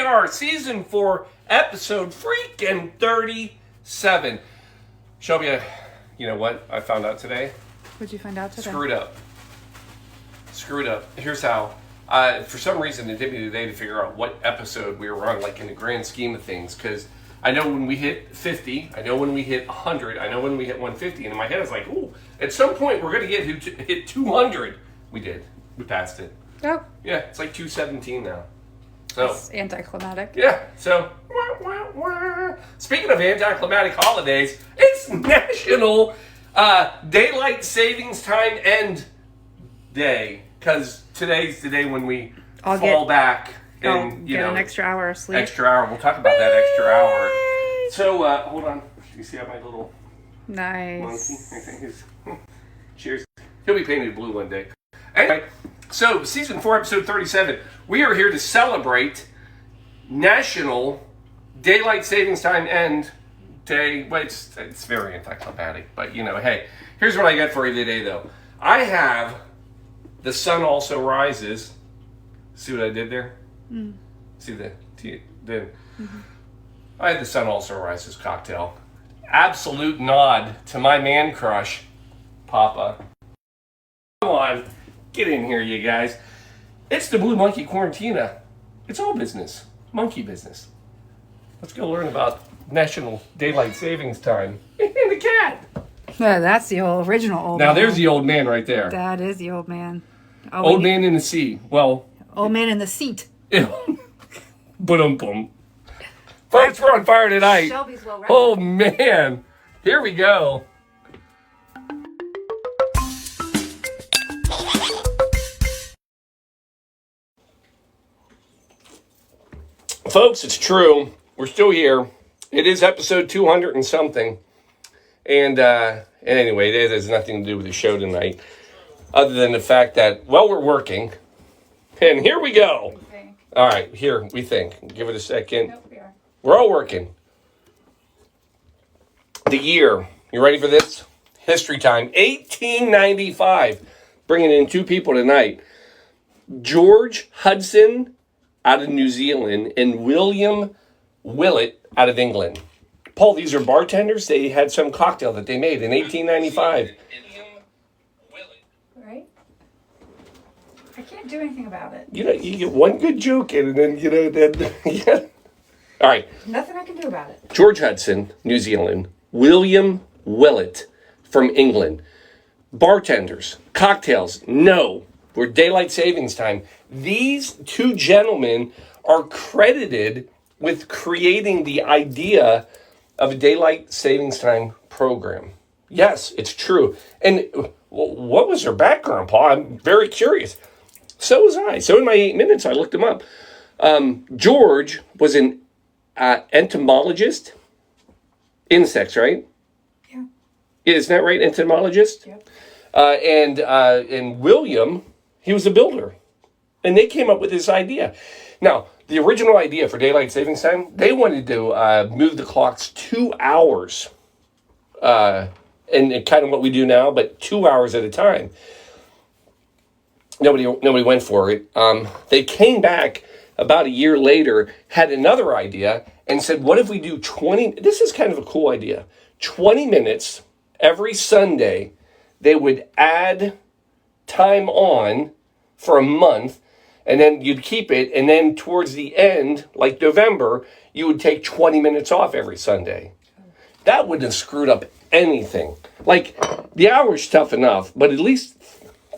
are, season 4, episode freaking 37. Shelby, you know what I found out today? What'd you find out today? Screwed up. Here's how. For some reason, it took me today to figure out what episode we were on, like in the grand scheme of things, because I know when we hit 50, I know when we hit 100, I know when we hit 150, and in my head I was like, ooh, at some point we're going to hit 200. We did. We passed it. Oh. Yeah, it's like 217 now. So that's anticlimactic. Yeah, so speaking of anticlimactic holidays, it's National Daylight Savings Time End Day, because today's the day when we fall back and get an extra hour of sleep. Extra hour. We'll talk about that extra hour. So hold on. Do you see how my little nice monkey? I think is. Cheers. He'll be painted blue one day. Anyway, so season 4, episode 37. We are here to celebrate National Daylight Savings Time End Day. Well, it's very anticlimactic, but hey, here's what I got for you today, though. I have The Sun Also Rises. See what I did there? Mm. See the mm-hmm. I had The Sun Also Rises cocktail. Absolute nod to my man crush, Papa. Come on, get in here, you guys. It's the Blue Monkey Quarantina. It's all business, monkey business. Let's go learn about National Daylight Savings Time. And the cat. Yeah, that's the original old now, man. there's the old man right there. That is the old man. Old man in the sea. Well, old man in the seat. Boom. Folks, we're on fire tonight. Shelby's well read. Oh, man. Here we go. Folks, it's true. We're still here. It is episode 200 and something. And anyway, it has nothing to do with the show tonight. Other than the fact that, well, we're working. And here we go. All right, here, we think. Give it a second. Nope, we are. We're all working. The year. You ready for this? History time. 1895. Bringing in 2 people tonight. George Hudson out of New Zealand and William Willett out of England. Paul, these are bartenders. They had some cocktail that they made in 1895. Right? I can't do anything about it. You get one good joke in, and then, yeah. All right. Nothing I can do about it. George Hudson, New Zealand. William Willett from England. Bartenders. Cocktails. No. We're daylight savings time. These 2 gentlemen are credited with creating the idea of a daylight savings time program. Yes, it's true. And what was their background, Paul? I'm very curious. So was I. So in my 8 minutes, I looked them up. George was an entomologist. Insects, right? Yeah. Isn't that right? Entomologist? Yep. And William, he was a builder. And they came up with this idea. Now, the original idea for daylight savings time, they wanted to move the clocks 2 hours. And kind of what we do now, but 2 hours at a time. Nobody went for it. They came back about a year later, had another idea, and said, what if we do 20... This is kind of a cool idea. 20 minutes every Sunday, they would add time on for a month, and then you'd keep it, and then towards the end, like November, you would take 20 minutes off every Sunday. That wouldn't have screwed up anything. Like, the hour's tough enough, but at least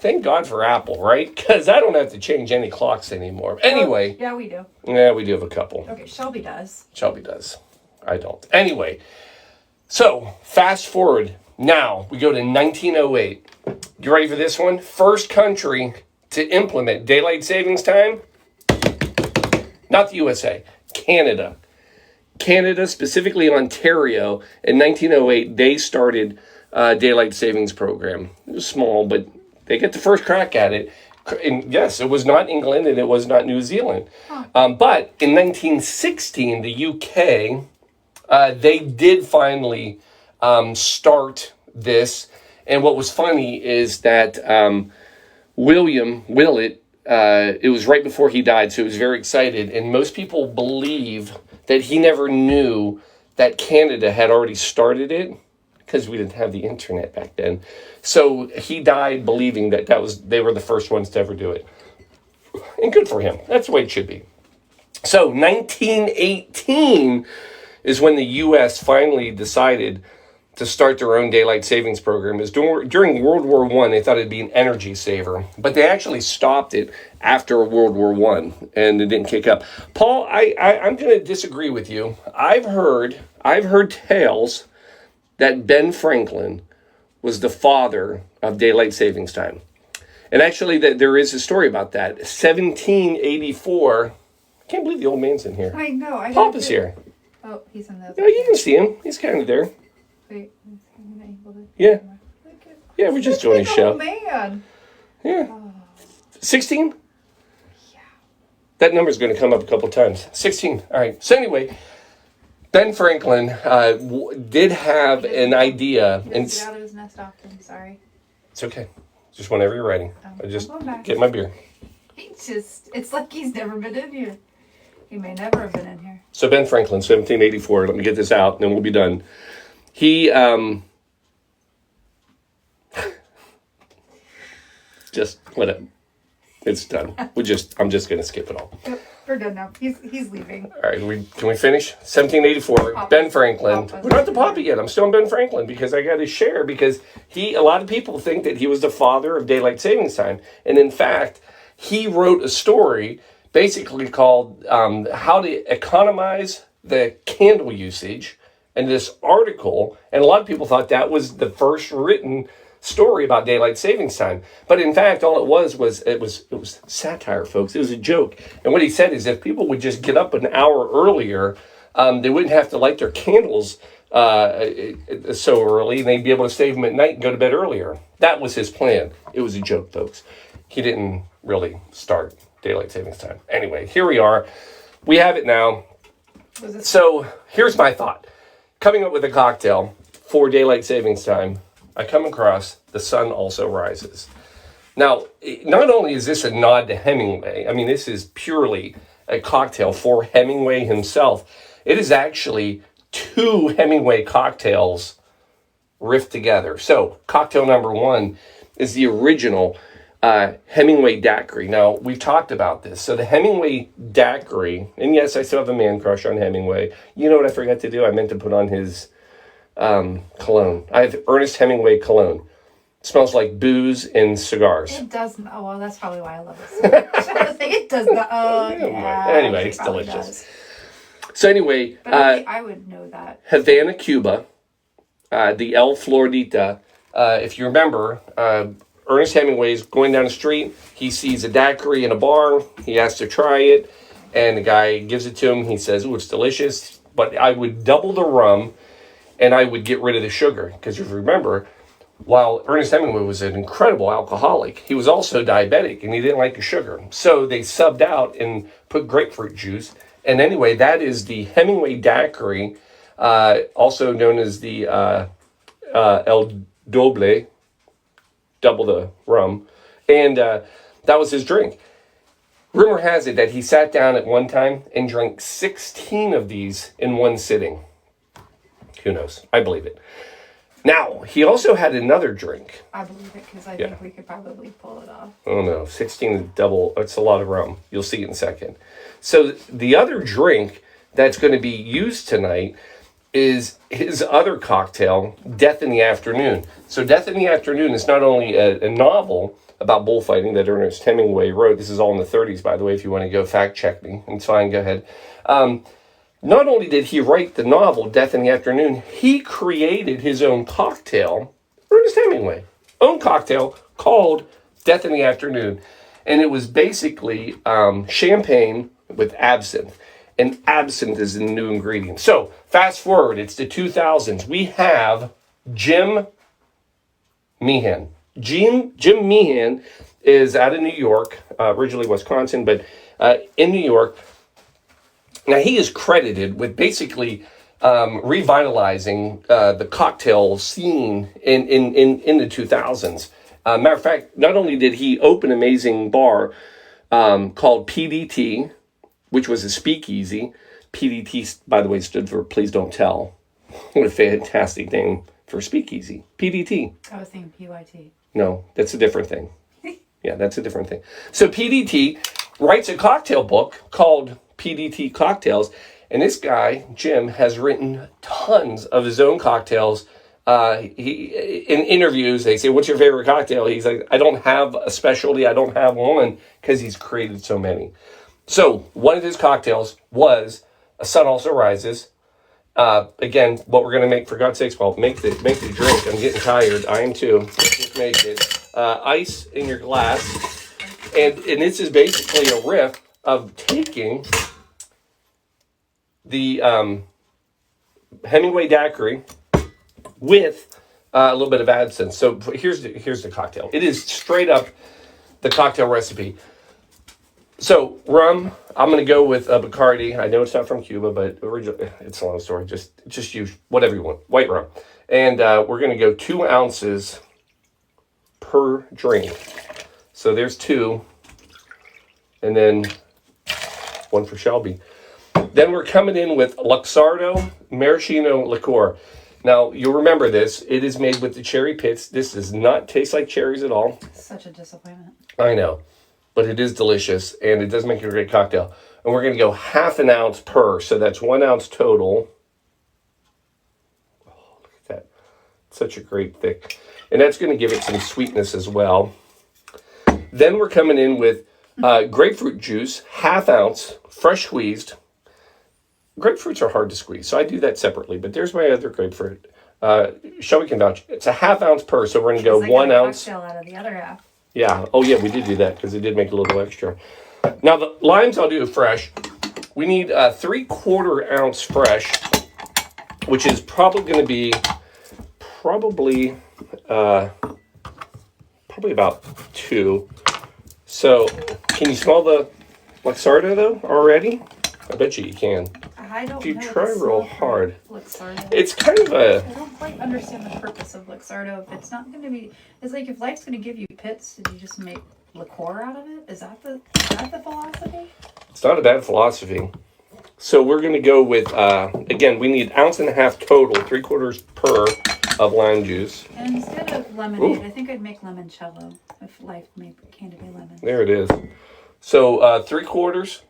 thank God for Apple, right? Because I don't have to change any clocks anymore. Anyway. Yeah, we do. Yeah, we do have a couple. Okay, Shelby does. Shelby does. I don't. Anyway, so fast forward. Now, we go to 1908. You ready for this one? First country to implement daylight savings time? Not the USA. Canada. Canada, specifically Ontario, in 1908, they started a daylight savings program. It was small, but they get the first crack at it. And yes, it was not England and it was not New Zealand. But in 1916, the UK, they did finally start this. And what was funny is that William Willett it was right before he died, so he was very excited. And most people believe that he never knew that Canada had already started it because we didn't have the internet back then. So he died believing that they were the first ones to ever do it. And good for him. That's the way it should be. So 1918 is when the U.S. finally decided to start their own daylight savings program. It was during World War I, they thought it'd be an energy saver, but they actually stopped it after World War I, and it didn't kick up. Paul, I'm going to disagree with you. I've heard tales that Ben Franklin was the father of daylight savings time. And actually, there is a story about that. 1784. I can't believe the old man's in here. I know. Papa's here. Oh, he's in the... No, you can see him. He's kind of there. Wait, Yeah. Yeah, we're just doing a show. Oh, man. Yeah. Oh. 16? Yeah. That number's going to come up a couple times. 16. All right. So anyway, Ben Franklin did have an idea. He doesn't get out of his nest often. Sorry. It's okay. Just whenever you're ready. I just get my beer. It's like he's never been in here. He may never have been in here. So Ben Franklin, 1784. Let me get this out, and then we'll be done. He, just let it. It's done. I'm just going to skip it all. Yep, we're done now. He's leaving. All right, can we finish? 1784, Ben Franklin. We're not to Papa yet. I'm still on Ben Franklin because I got to share because a lot of people think that he was the father of daylight savings time. And in fact, he wrote a story basically called How to Economize the Candle Usage. And this article, and a lot of people thought that was the first written story about daylight savings time. But in fact, all it was satire, folks. It was a joke. And what he said is if people would just get up an hour earlier, they wouldn't have to light their candles so early, and they'd be able to save them at night and go to bed earlier. That was his plan. It was a joke, folks. He didn't really start daylight savings time. Anyway, here we are. We have it now. So here's my thought. Coming up with a cocktail for daylight savings time, I come across The Sun Also Rises. Now, not only is this a nod to Hemingway, I mean, this is purely a cocktail for Hemingway himself. It is actually 2 Hemingway cocktails riffed together. So, cocktail number 1 is the original Hemingway daiquiri. Now, we've talked about this. So the Hemingway daiquiri, and yes, I still have a man crush on Hemingway. You know what I forgot to do? I meant to put on his cologne. I have Ernest Hemingway cologne. It smells like booze and cigars. It doesn't. Oh, well, that's probably why I love it so much. It does not. Oh, yeah. Anyway, it's delicious. Does. So anyway, but I would know that. Havana, Cuba, the El Floridita. If you remember, Ernest Hemingway's going down the street. He sees a daiquiri in a bar. He has to try it. And the guy gives it to him. He says, "Oh, it's delicious. But I would double the rum and I would get rid of the sugar." Because if you remember, while Ernest Hemingway was an incredible alcoholic, he was also diabetic and he didn't like the sugar. So they subbed out and put grapefruit juice. And anyway, that is the Hemingway daiquiri, also known as the El Doble, double the rum. And that was his drink. Rumor has it that he sat down at one time and drank 16 of these in one sitting. Who knows? I believe it. Now, he also had another drink. I believe it because I think we could probably pull it off. Oh no, 16 is double. It's a lot of rum. You'll see it in a second. So the other drink that's going to be used tonight is his other cocktail, Death in the Afternoon. So Death in the Afternoon is not only a novel about bullfighting that Ernest Hemingway wrote. This is all in the 30s, by the way, if you want to go fact check me. It's fine, go ahead. Not only did he write the novel, Death in the Afternoon, he created his own cocktail, Ernest Hemingway, own cocktail called Death in the Afternoon. And it was basically champagne with absinthe. And absinthe is the new ingredient. So, fast forward, it's the 2000s. We have Jim Meehan. Jim Meehan is out of New York, originally Wisconsin, but in New York. Now, he is credited with basically revitalizing the cocktail scene in the 2000s. Matter of fact, not only did he open an amazing bar called PDT, which was a speakeasy. PDT, by the way, stood for Please Don't Tell. What a fantastic name for speakeasy. PDT. I was thinking PYT. No, that's a different thing. Yeah, that's a different thing. So PDT writes a cocktail book called PDT Cocktails. And this guy, Jim, has written tons of his own cocktails. In interviews, they say, what's your favorite cocktail? He's like, I don't have a specialty. I don't have one, because he's created so many. So one of his cocktails was A Sun Also Rises. Again, what we're going to make, for God's sakes, Paul, make the drink. I'm getting tired. I am too. Just make it. Ice in your glass. And this is basically a riff of taking the Hemingway daiquiri with a little bit of absinthe. So here's the cocktail. It is straight up the cocktail recipe. So rum, I'm going to go with Bacardi. I know it's not from Cuba, but it's a long story. Just use whatever you want. White rum. And we're going to go 2 ounces per drink. So there's 2. And then 1 for Shelby. Then we're coming in with Luxardo Maraschino liqueur. Now, you'll remember this. It is made with the cherry pits. This does not taste like cherries at all. Such a disappointment. I know. But it is delicious, and it does make a great cocktail. And we're going to go half an ounce per. So that's 1 ounce total. Oh, look at that. Such a great thick. And that's going to give it some sweetness as well. Then we're coming in with grapefruit juice, half ounce, fresh squeezed. Grapefruits are hard to squeeze, so I do that separately. But there's my other grapefruit. Shelby can vouch. It's a half ounce per, so we're going to go 1 ounce. Cocktail out of the other half. Yeah. Oh, yeah, we did do that because it did make a little extra. Now, the limes I'll do fresh. We need 3/4 ounce fresh, which is probably going to be probably about 2. So, can you smell the Luxardo, though, already? I bet you can. I don't know. If you try real hard. Luxardo. It's kind of a... I don't quite understand the purpose of Luxardo. If it's not going to be... It's like if life's going to give you pits, did you just make liqueur out of it? Is that the philosophy? It's not a bad philosophy. So we're going to go with, again, we need 1.5 ounces total, 3/4 per of lime juice. And instead of lemonade, I think I'd make limoncello if life came to be lemon. There it is. So 3/4,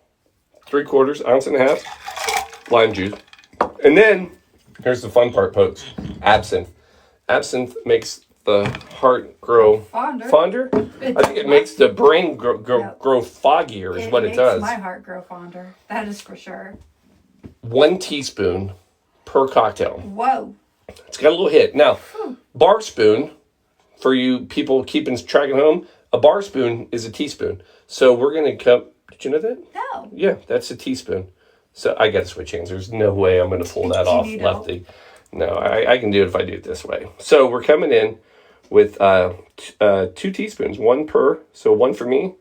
1.5 ounces lime juice. And then, here's the fun part, folks. Absinthe. Absinthe makes the heart grow fonder. I think it makes the brain grow foggier is what it does. It makes my heart grow fonder. That is for sure. 1 teaspoon per cocktail. Whoa. It's got a little hit. Now, bar spoon, for you people keeping track at home, a bar spoon is a teaspoon. So we're going to come... Did you know that? No. Yeah, that's a teaspoon. So I got to switch hands. There's no way I'm going to pull that off lefty. No, I can do it if I do it this way. So we're coming in with 2 teaspoons, 1 per. So 1 for me.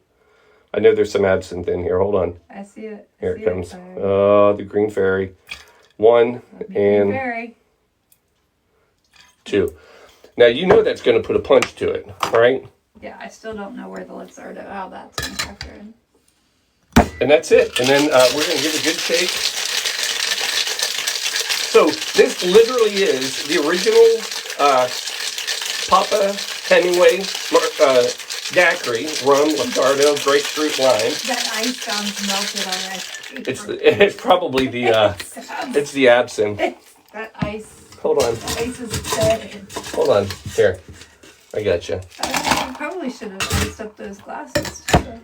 I know there's some absinthe in here. Hold on. I see it. Here it comes. Oh, the green fairy. 1 and fairy. 2. Now, you know that's going to put a punch to it, right? Yeah, I still don't know where the Luxardo, how that's going to factor in. And that's it. And then we're going to give it a good shake. So this literally is the original Papa Hemingway daiquiri, rum, Luxardo, grapefruit, lime. That ice sounds melted already. It's probably the it's the absinthe. That ice. Hold on. The ice is dead. Hold on. Here, I got you. I probably should have iced up those glasses too.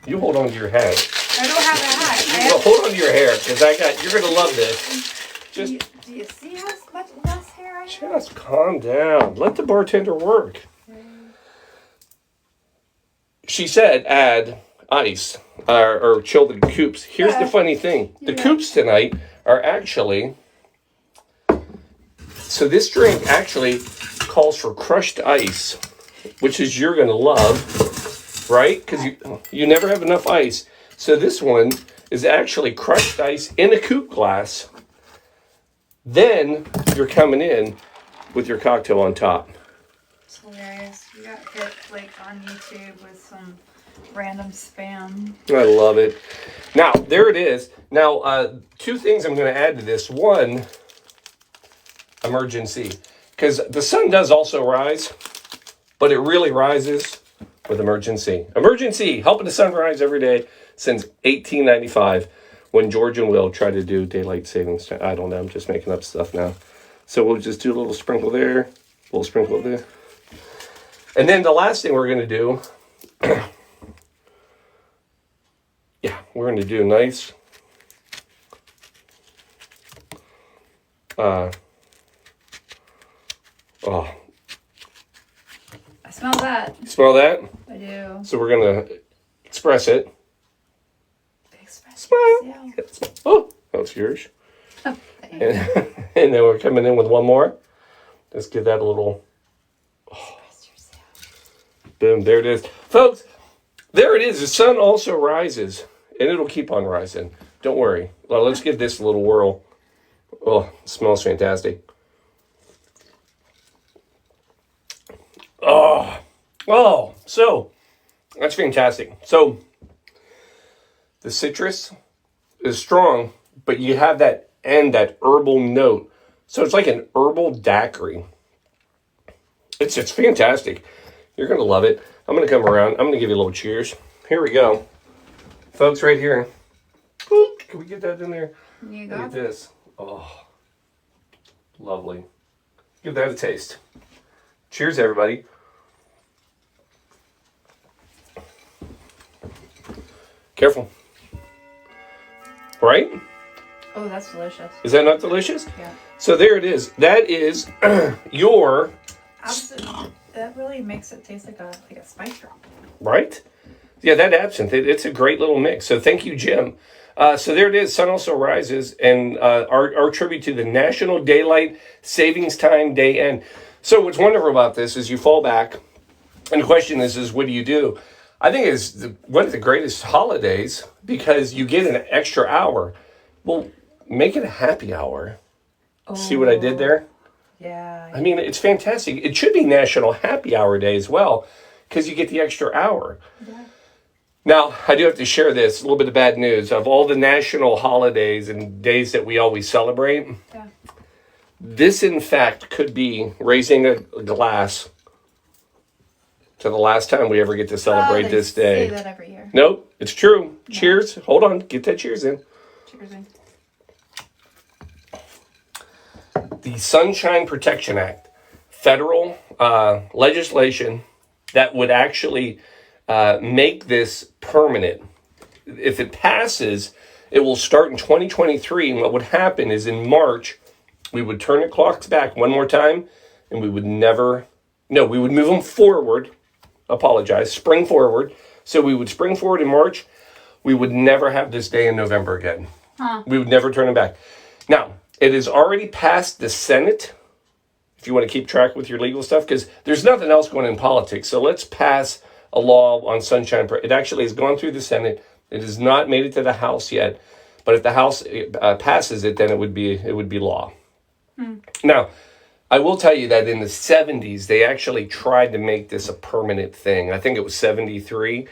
You hold on to your hat. I don't have a hat. Well, hold on to your hair because you're gonna love this. Just do you see how much less hair I have? Just calm down. Let the bartender work. She said add ice or chill the coops. Here's the funny thing. The coops tonight are actually... So this drink actually calls for crushed ice, which is you're going to love, right? Because you never have enough ice. So this one is actually crushed ice in a coupe glass. Then you're coming in with your cocktail on top. It's hilarious. You got hit like on YouTube with some Random spam. I love it. Now, there it is. Now, two things I'm going to add to this. One, emergency. Because the sun does also rise, but it really rises with emergency. Emergency, helping the sun rise every day since 1895 when George and Will tried to do daylight savings time. I don't know, I'm just making up stuff now. So we'll just do a little sprinkle there, a little sprinkle there. And then the last thing we're going to do, we're going to do a nice, I smell that. You smell that? I do. So we're going to express it. Express Smile. yourself. Oh, that's yours. Oh, And, and then we're coming in with one more. Let's give that a little... express yourself. Boom, there it is. Folks, there it is. The sun also rises, and it'll keep on rising. Don't worry. Well, let's give this a little whirl. Oh, it smells fantastic. So that's fantastic. So the citrus is strong, but you have that end, that herbal note. So it's like an herbal daiquiri. It's fantastic. You're going to love it. I'm going to come around. I'm going to give you a little cheers. Here we go. Folks, right here. Ooh, can we get that in there? You Look got at this. Oh, lovely. Give that a taste. Cheers, everybody. Careful. Right? Oh, that's delicious. Is that not delicious? Yeah. So there it is. That is your... Absinthe. That really makes it taste like a spice drop. Right? Yeah, that absinthe. It's a great little mix. So thank you, Jim. So there it is. Sun also rises. And our tribute to the National Daylight Savings Time Day End. So what's wonderful about this is you fall back. And the question is what do you do? I think it's one of the greatest holidays because you get an extra hour. Well, make it a happy hour. Oh. See what I did there? Yeah. I mean, it's fantastic. It should be National Happy Hour Day as well because you get the extra hour. Yeah. Now, I do have to share this, a little bit of bad news. Of all the national holidays and days that we always celebrate, this, in fact, could be raising a glass to the last time we ever get to celebrate this day. They say that every year. Nope, it's true. Yeah. Cheers. Hold on. Get that cheers in. Cheers in. The Sunshine Protection Act, federal legislation that would actually make this permanent. If it passes, it will start in 2023. And what would happen is in March, we would turn the clocks back one more time and we would we would move them forward. Spring forward. So we would spring forward in March. We would never have this day in November again. Huh. We would never turn it back. Now, it has already passed the Senate, if you want to keep track with your legal stuff, because there's nothing else going in politics. So let's pass a law on sunshine. It actually has gone through the Senate. It has not made it to the House yet. But if the House passes it, then it would be law. Now, I will tell you that in the 70s, they actually tried to make this a permanent thing. I think it was 73.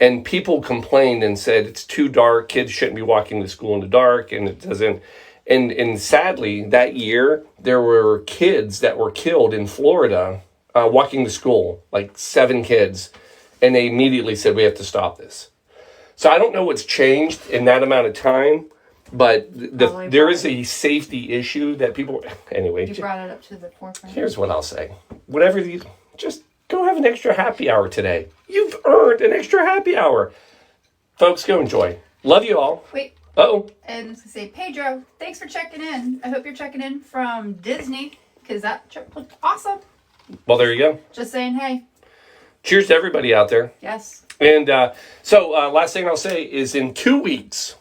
And people complained and said, it's too dark. Kids shouldn't be walking to school in the dark. And it doesn't. And sadly, that year, there were kids that were killed in Florida walking to school, like 7 kids. And they immediately said, we have to stop this. So I don't know what's changed in that amount of time. But there is a safety issue that people... Anyway. You brought it up to the forefront. Here's what I'll say. Just go have an extra happy hour today. You've earned an extra happy hour. Folks, go enjoy. Love you all. Wait. Uh-oh. And I was going to say, Pedro, thanks for checking in. I hope you're checking in from Disney, because that trip looked awesome. Well, there you go. Just saying, hey. Cheers to everybody out there. Yes. And last thing I'll say is in 2 weeks...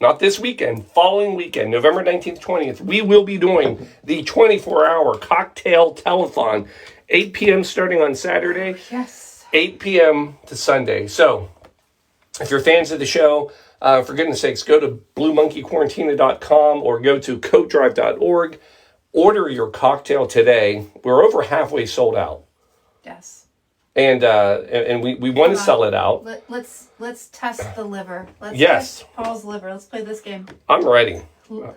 Not this weekend, following weekend, November 19th, 20th, we will be doing the 24-hour cocktail telethon, 8 p.m. starting on Saturday, 8 p.m. to Sunday. So if you're fans of the show, for goodness sakes, go to bluemonkeyquarantina.com or go to coatdrive.org. Order your cocktail today. We're over halfway sold out. Yes. and we want to sell it out. Let's test the liver. Let's Yes. test Paul's liver. Let's play this game. I'm ready.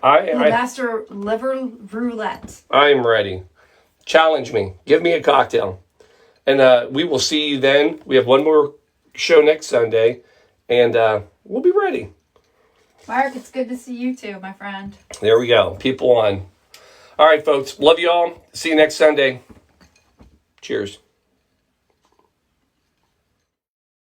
I Master liver roulette. I'm ready. Challenge me. Give me a cocktail. And we will see you then. We have one more show next Sunday. And we'll be ready. Mark, it's good to see you too, my friend. There we go. People on. All right, folks. Love you all. See you next Sunday. Cheers.